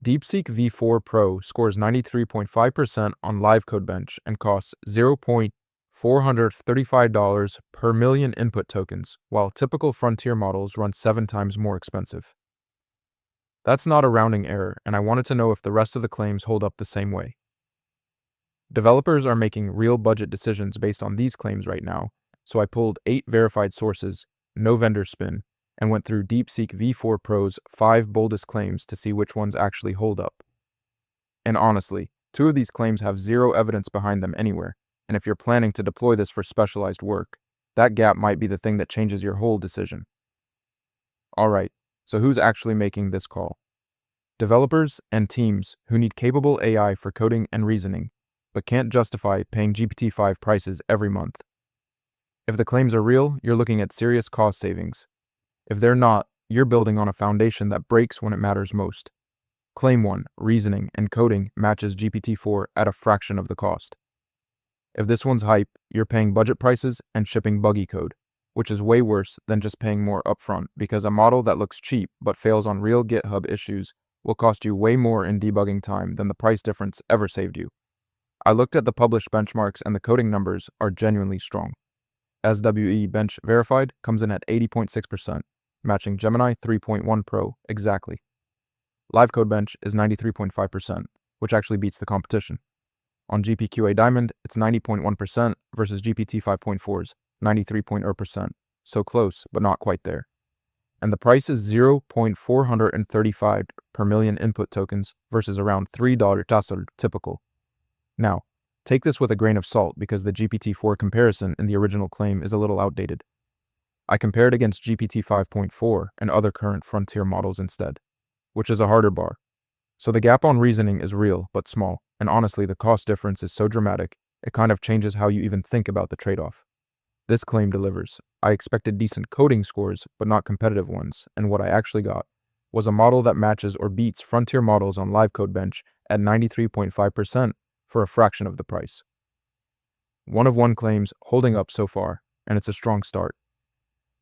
DeepSeek V4 Pro scores 93.5% on Live Code Bench and costs $0.435 per million input tokens, while typical frontier models run 7 times more expensive. That's not a rounding error, and I wanted to know if the rest of the claims hold up the same way. Developers are making real budget decisions based on these claims right now, so I pulled 8 verified sources, no vendor spin, and went through DeepSeek V4 Pro's 5 boldest claims to see which ones actually hold up. And honestly, 2 of these claims have zero evidence behind them anywhere, and if you're planning to deploy this for specialized work, that gap might be the thing that changes your whole decision. Alright, so who's actually making this call? Developers and teams who need capable AI for coding and reasoning, but can't justify paying GPT-5 prices every month. If the claims are real, you're looking at serious cost savings. If they're not, you're building on a foundation that breaks when it matters most. Claim 1, reasoning and coding matches GPT-4 at a fraction of the cost. If this one's hype, you're paying budget prices and shipping buggy code, which is way worse than just paying more upfront, because a model that looks cheap but fails on real GitHub issues will cost you way more in debugging time than the price difference ever saved you. I looked at the published benchmarks and the coding numbers are genuinely strong. SWE Bench Verified comes in at 80.6%, matching Gemini 3.1 Pro exactly. Live Code Bench is 93.5%, which actually beats the competition. On GPQA Diamond, it's 90.1% versus GPT 5.4's 93%, so close, but not quite there. And the price is $0.435 per million input tokens versus around $3 typical. Now, take this with a grain of salt because the GPT-4 comparison in the original claim is a little outdated. I compared against GPT 5.4 and other current frontier models instead, which is a harder bar. So the gap on reasoning is real, but small, and honestly the cost difference is so dramatic, it kind of changes how you even think about the trade-off. This claim delivers. I expected decent coding scores, but not competitive ones, and what I actually got was a model that matches or beats frontier models on Live Code Bench at 93.5% for a fraction of the price. 1 of 1 claims holding up so far, and it's a strong start.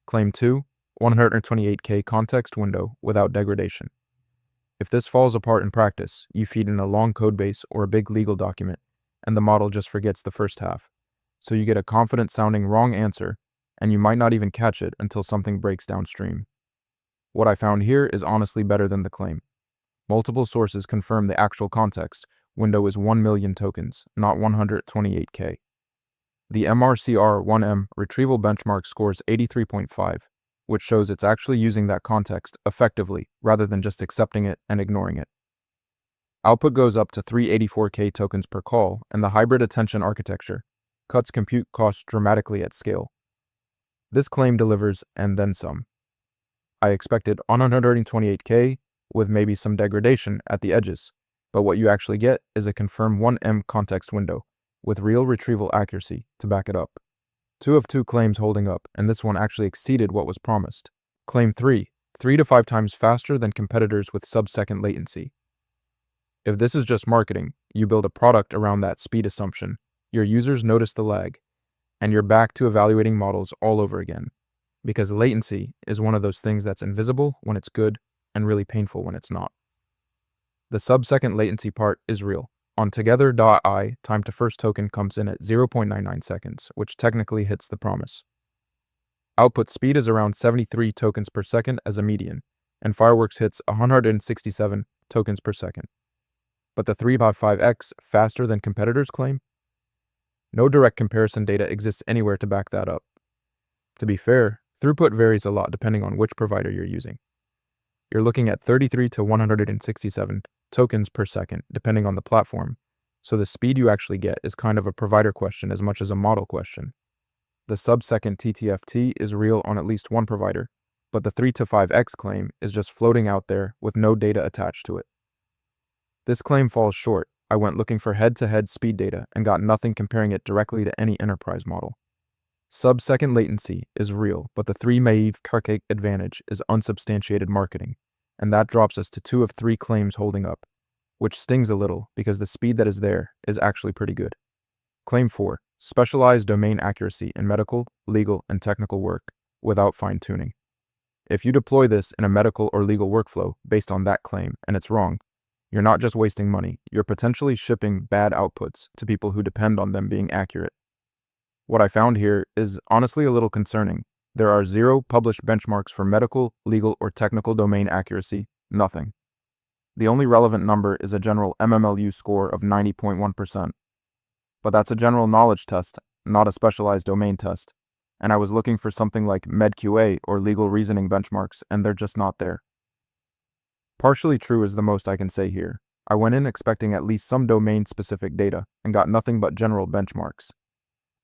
Claim 2, 128K context window without degradation. If this falls apart in practice, you feed in a long codebase or a big legal document, and the model just forgets the first half. So you get a confident-sounding wrong answer, and you might not even catch it until something breaks downstream. What I found here is honestly better than the claim. Multiple sources confirm the actual context window is 1 million tokens, not 128K. The MRCR1M retrieval benchmark scores 83.5, which shows it's actually using that context effectively rather than just accepting it and ignoring it. Output goes up to 384K tokens per call, and the hybrid attention architecture cuts compute costs dramatically at scale. This claim delivers and then some. I expected 128K with maybe some degradation at the edges, but what you actually get is a confirmed 1M context window with real retrieval accuracy to back it up. 2 of 2 claims holding up, and this one actually exceeded what was promised. Claim 3, 3 to 5 times faster than competitors with sub-second latency. If this is just marketing, you build a product around that speed assumption, your users notice the lag, and you're back to evaluating models all over again. Because latency is one of those things that's invisible when it's good and really painful when it's not. The sub-second latency part is real. On together.ai, time to first token comes in at 0.99 seconds, which technically hits the promise. Output speed is around 73 tokens per second as a median, and Fireworks hits 167 tokens per second. But the 3.5x faster than competitors claim? No direct comparison data exists anywhere to back that up. To be fair, throughput varies a lot depending on which provider you're using. You're looking at 33 to 167 tokens per second, depending on the platform, so the speed you actually get is kind of a provider question as much as a model question. The sub-second TTFT is real on at least one provider, but the 3 to 5x claim is just floating out there with no data attached to it. This claim falls short. I went looking for head-to-head speed data and got nothing comparing it directly to any enterprise model. Sub-second latency is real, but the 3 naive cupcake advantage is unsubstantiated marketing, and that drops us to 2 of 3 claims holding up, which stings a little because the speed that is there is actually pretty good. Claim 4, specialized domain accuracy in medical, legal, and technical work without fine-tuning. If you deploy this in a medical or legal workflow based on that claim and it's wrong, You're not just wasting money, you're potentially shipping bad outputs to people who depend on them being accurate. What I found here is honestly a little concerning. There are 0 published benchmarks for medical, legal, or technical domain accuracy, nothing. The only relevant number is a general MMLU score of 90.1%. But that's a general knowledge test, not a specialized domain test. And I was looking for something like MedQA or legal reasoning benchmarks, and they're just not there. Partially true is the most I can say here. I went in expecting at least some domain-specific data, and got nothing but general benchmarks.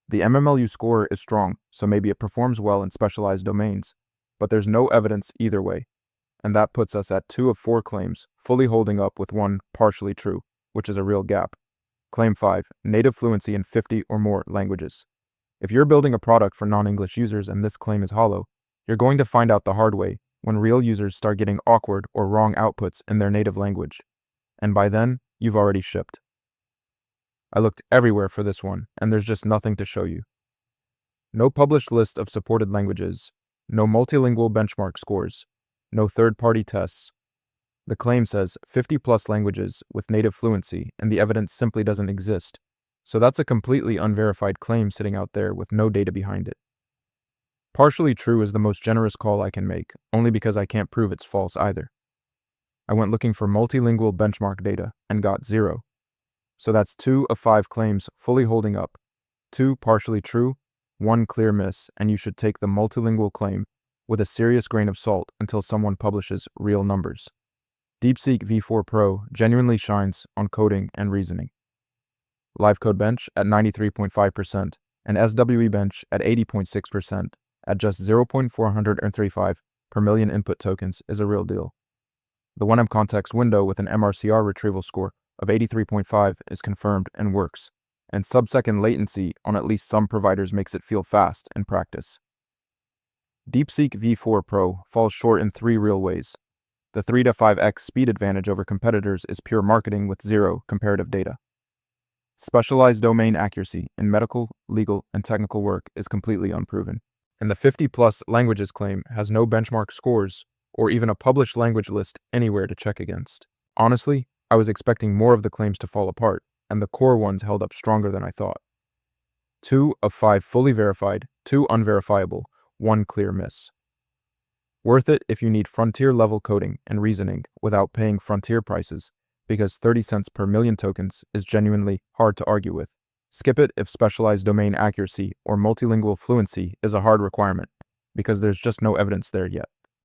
The MMLU score is strong, so maybe it performs well in specialized domains, but there's no evidence either way, and that puts us at 2 of 4 claims, fully holding up with 1 partially true, which is a real gap. Claim 5, native fluency in 50 or more languages. If you're building a product for non-English users and this claim is hollow, you're going to find out the hard way when real users start getting awkward or wrong outputs in their native language. And by then, you've already shipped. I looked everywhere for this one, and there's just nothing to show you. No published list of supported languages, no multilingual benchmark scores, no third-party tests. The claim says 50+ languages with native fluency, and the evidence simply doesn't exist. So that's a completely unverified claim sitting out there with no data behind it. Partially true is the most generous call I can make, only because I can't prove it's false either. I went looking for multilingual benchmark data and got 0. So that's 2 of 5 claims fully holding up, 2 partially true, 1 clear miss, and you should take the multilingual claim with a serious grain of salt until someone publishes real numbers. DeepSeek V4 Pro genuinely shines on coding and reasoning. Live Code Bench at 93.5% and SWE Bench at 80.6% at just 0.435 per million input tokens is a real deal. The 1M context window with an MRCR retrieval score of 83.5 is confirmed and works, and sub-second latency on at least some providers makes it feel fast in practice. DeepSeek V4 Pro falls short in 3 real ways. The 3 to 5x speed advantage over competitors is pure marketing with 0 comparative data. Specialized domain accuracy in medical, legal, and technical work is completely unproven. And the 50+ languages claim has no benchmark scores or even a published language list anywhere to check against. Honestly, I was expecting more of the claims to fall apart, and the core ones held up stronger than I thought. 2 of 5 fully verified, 2 unverifiable, 1 clear miss. Worth it if you need frontier-level coding and reasoning without paying frontier prices, because 30 cents per million tokens is genuinely hard to argue with. Skip it if specialized domain accuracy or multilingual fluency is a hard requirement, because there's just no evidence there yet.